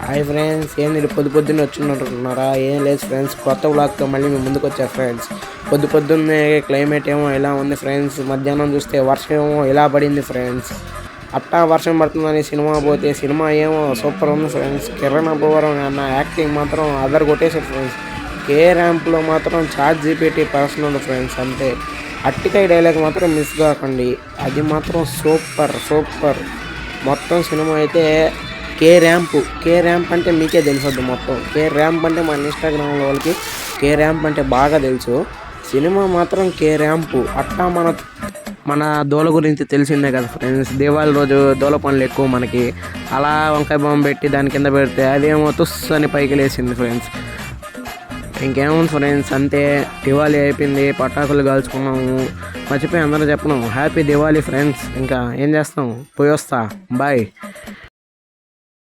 Hi friends, ఏంది పొద్దున్నే వచ్చినట్టున్నారా? ఏం లేదు ఫ్రెండ్స్, కొత్త వ్లాగ్తో మళ్ళీ మేము ముందుకు వచ్చారు ఫ్రెండ్స్. పొద్దున్నే క్లైమేట్ ఏమో ఇలా ఉంది ఫ్రెండ్స్. మధ్యాహ్నం చూస్తే వర్షం ఏమో ఇలా పడింది ఫ్రెండ్స్. అట్టా వర్షం పడుతుందని సినిమా పోతే సినిమా ఏమో సూపర్ ఉంది ఫ్రెండ్స్. కిరణ్ అబ్బవరం అన్న యాక్టింగ్ మాత్రం అదర్ కొట్టేసారు ఫ్రెండ్స్. కే ర్యాంప్లో మాత్రం ChatGPT పర్సనల్ ఫ్రెండ్స్. అంతే అట్టికాయ డైలాగ్ మాత్రం మిస్ కాకండి, అది మాత్రం సూపర్. మొత్తం సినిమా అయితే కే ర్యాంప్ అంటే మీకే తెలుసొద్దు. మొత్తం కే ర్యాంప్ అంటే మన ఇన్స్టాగ్రామ్లో వాళ్ళకి కే ర్యాంప్ అంటే బాగా తెలుసు. సినిమా మాత్రం కే ర్యాంపు. అట్టా మన దోల గురించి తెలిసిందే కదా ఫ్రెండ్స్. దీపావళి రోజు దోల పనులు ఎక్కువ మనకి. అలా వంకాయ బొమ్మ పెట్టి దాని కింద పెడితే అదేమో తుస్ అని పైకి లేచింది ఫ్రెండ్స్. ఇంకేముంది ఫ్రెండ్స్, అంతే. దివాళీ అయిపోయింది, పటాకులు కాల్చుకున్నాము. మర్చిపోయి అందరూ చెప్పడం హ్యాపీ దివాళీ ఫ్రెండ్స్. ఇంకా ఏం చేస్తాం, పోయి వస్తా, బాయ్.